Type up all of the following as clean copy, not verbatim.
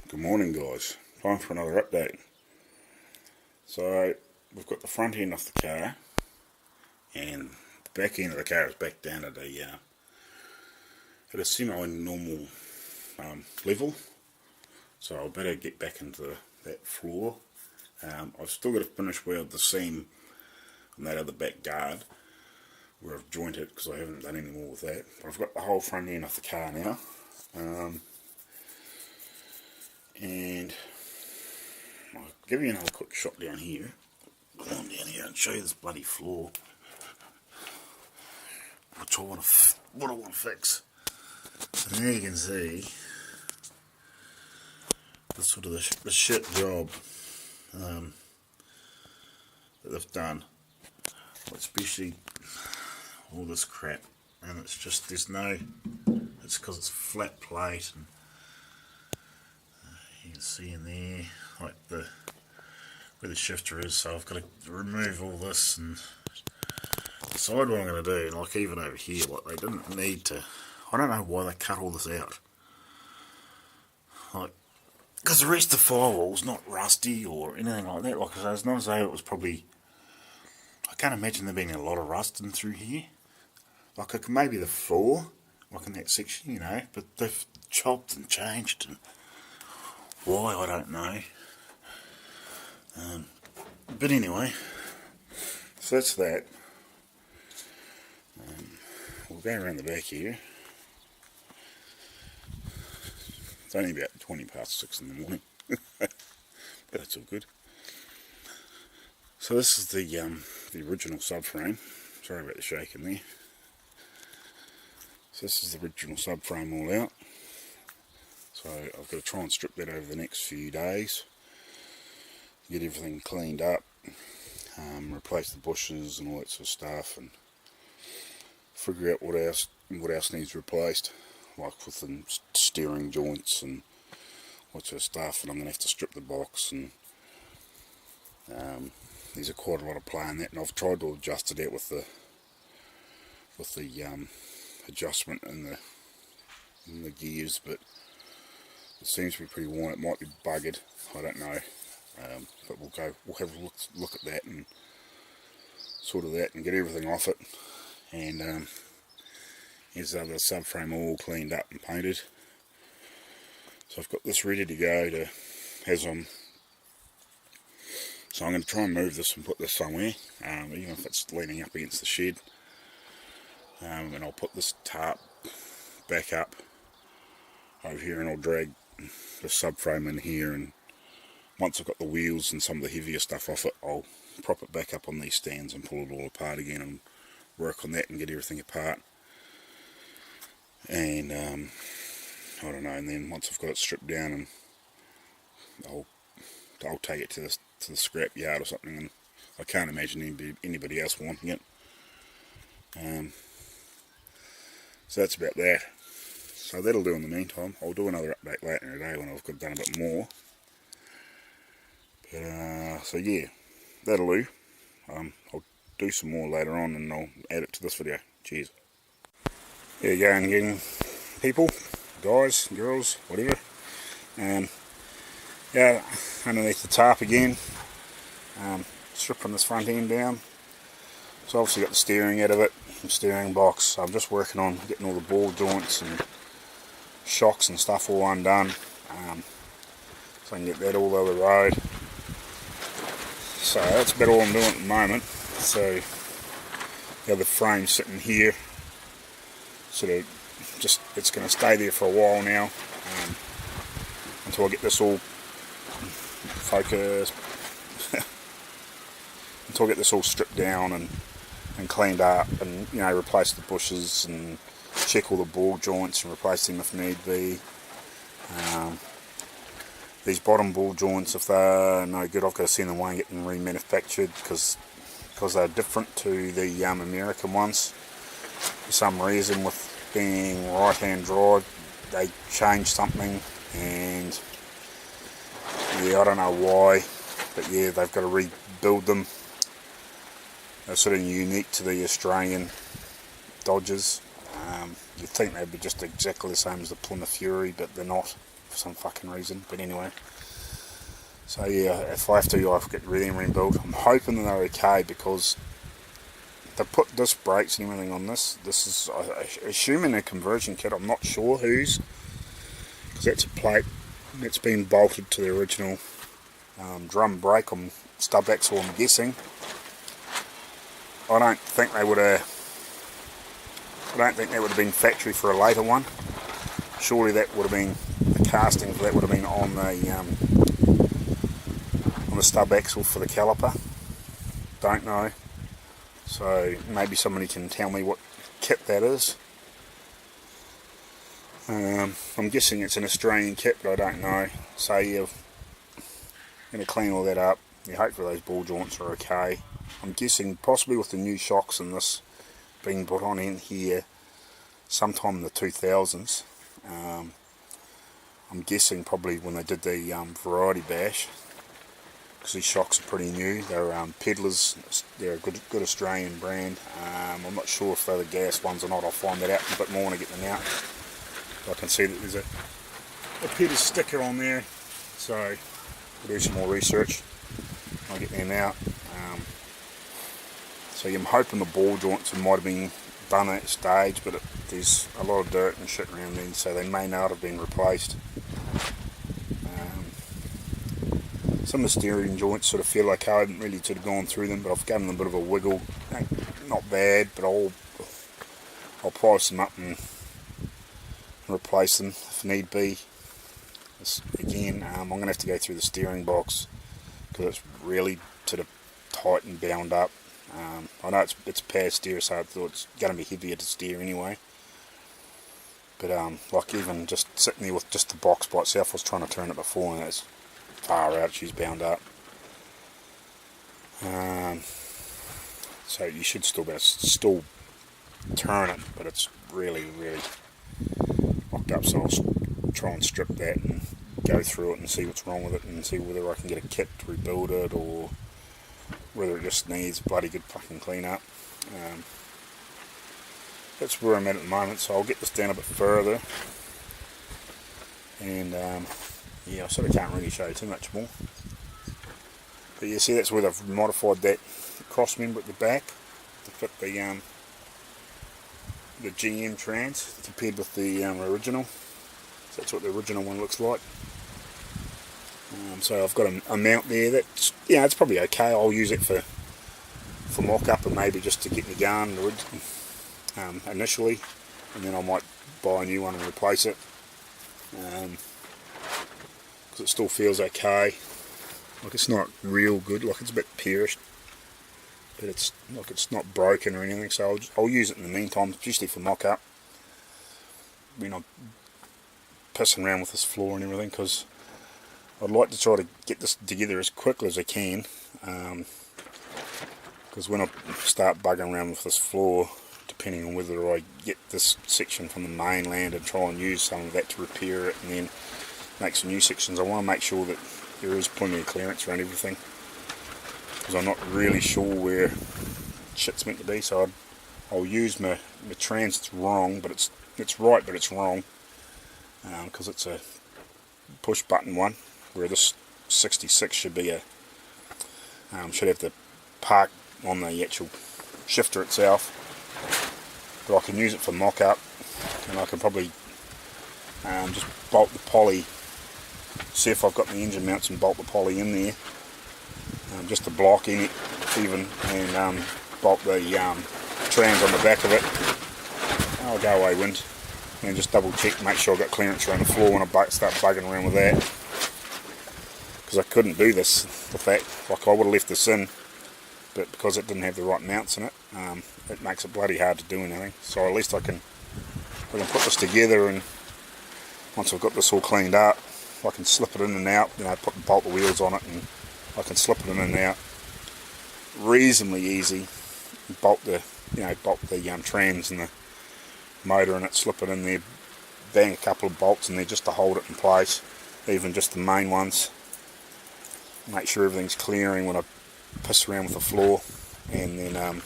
Good morning, guys. Time for another update. So we've got the front end of the car and the back end of the car is back down at a semi-normal level. So I better get back into that floor. I've still got to finish weld the seam on that other back guard where I've jointed because I haven't done any more with that. But I've got the whole front end of the car now. And I'll give you another quick shot down here. Go on down here and show you this bloody floor, which what I want to fix. And there you can see the sort of the shit job that they've done, especially all this crap. And it's just it's because it's flat plate, and you can see in there like where the shifter is, so I've got to remove all this and decide what I'm going to do. Like even over here, like they didn't need to, I don't know why they cut all this out, like because the rest of the firewall's not rusty or anything like that. Like it's not as though it was probably, I can't imagine there being a lot of rust in through here. Like maybe the floor, like in that section, you know, but they've chopped and changed, and why I don't know. But anyway, so that's that. We'll go around the back here. It's only about 6:20 in the morning, but that's all good. So this is the original subframe. Sorry about the shaking there. So this is the original subframe all out. So I've got to try and strip that over the next few days, get everything cleaned up, replace the bushes and all that sort of stuff, and figure out what else needs replaced, like with the steering joints and what sort of stuff. And I'm going to have to strip the box, and there's quite a lot of play in that. And I've tried to adjust it out with the adjustment in the gears, but it seems to be pretty worn. It might be buggered, I don't know, but we'll have a look at that and sort of that and get everything off it. And here's the other subframe all cleaned up and painted. So I've got this ready to go to so I'm going to try and move this and put this somewhere, even if it's leaning up against the shed. And I'll put this tarp back up over here, and I'll drag the subframe in here, and once I've got the wheels and some of the heavier stuff off it, I'll prop it back up on these stands and pull it all apart again and work on that and get everything apart. And I don't know, and then once I've got it stripped down, and I'll take it to the scrap yard or something, and I can't imagine anybody else wanting it. So that's about that. So that'll do in the meantime. I'll do another update later in the day when I've done a bit more. But so yeah, that'll do. I'll do some more later on, and I'll add it to this video. Cheers. There you go again, people, guys, girls, whatever. Yeah, underneath the tarp again. Stripping this front end down. So obviously got the steering out of it, the steering box. I'm just working on getting all the ball joints and shocks and stuff all undone, so I can get that all over the road. So that's about all I'm doing at the moment. So the other frame's sitting here, sort of just, it's going to stay there for a while now, until I get this all focused, until I get this all stripped down and cleaned up, and you know, replace the bushes and check all the ball joints and replace them if need be. These bottom ball joints, if they're no good, I've got to send them away and get them remanufactured, because they're different to the American ones. For some reason, with being right hand drive, they changed something, and yeah, I don't know why, but yeah, they've got to rebuild them. They're sort of unique to the Australian Dodgers. You'd think they'd be just exactly the same as the Plymouth Fury, but they're not. for some fucking reason, but anyway. So yeah, if I have to, I'll get them rebuilt. I'm hoping they're okay, because they put disc brakes and everything on this. This is, assuming a conversion kit, I'm not sure whose, because that's a plate that's been bolted to the original drum brake on stub axle, I'm guessing. I don't think they would have been factory for a later one. Surely that would have been, the casting for that would have been on the stub axle for the caliper. Don't know. So maybe somebody can tell me what kit that is. I'm guessing it's an Australian kit, but I don't know. So yeah, I'm going to clean all that up. Yeah, hopefully those ball joints are okay. I'm guessing possibly with the new shocks and this being put on in here sometime in the 2000s. I'm guessing probably when they did the Variety Bash, because these shocks are pretty new. They're Peddlers. They're a good Australian brand. I'm not sure if they're the gas ones or not. I'll find that out a bit more when I get them out. I can see that there's a Peddlers sticker on there, so I'll do some more research. I'll get them out. So I'm hoping the ball joints might have been done at stage, but there's a lot of dirt and shit around these, so they may not have been replaced. Some of the steering joints sort of feel like I haven't really sort of gone through them, but I've given them a bit of a wiggle. Not bad, but I'll price them up and replace them if need be. Again, I'm going to have to go through the steering box, because it's really sort of tight and bound up. I know it's power steer, so I thought it's going to be heavier to steer anyway. But like even just sitting there with just the box by itself, I was trying to turn it before and it's far out, she's bound up. So you should still be able to still turn it, but it's really locked up, so I'll try and strip that and go through it and see what's wrong with it and see whether I can get a kit to rebuild it or whether it just needs bloody good fucking clean up. That's where I'm at the moment, so I'll get this down a bit further, and yeah, I sort of can't really show you too much more, but you see that's where they've modified that cross member at the back to fit the GM trans compared with the original. So that's what the original one looks like. So I've got a mount there that's, yeah, it's probably okay. I'll use it for mock-up and maybe just to get me going initially, and then I might buy a new one and replace it, because it still feels okay. Like, it's not real good, like it's a bit perished, but it's like it's not broken or anything, so I'll use it in the meantime, especially for mock-up when I'm pissing around with this floor and everything, because I'd like to try to get this together as quickly as I can, because when I start bugging around with this floor, depending on whether I get this section from the mainland and try and use some of that to repair it and then make some new sections, I want to make sure that there is plenty of clearance around everything, because I'm not really sure where shit's meant to be. So I'll use my trans. It's wrong, but it's right, but it's wrong, because it's a push button one, where this 66 should be should have the park on the actual shifter itself. But I can use it for mock-up, and I can probably just bolt the poly, see if I've got the engine mounts, and bolt the poly in there, just to block in it even, and bolt the trans on the back of it. I'll go away wind, and just double check, make sure I've got clearance around the floor when I start bugging around with that, because I couldn't do this with that. Like, I would have left this in, but because it didn't have the right mounts in it, it makes it bloody hard to do anything. So at least I can put this together, and once I've got this all cleaned up, I can slip it in and out, bolt the wheels on it, and I can slip it in and out reasonably easy, bolt the trans and the motor in it, slip it in there, bang a couple of bolts in there just to hold it in place, even just the main ones, make sure everything's clearing when I piss around with the floor, and then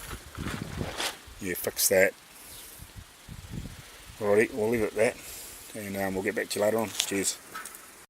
yeah, fix that. Alrighty, we'll leave it at that, and we'll get back to you later on. Cheers.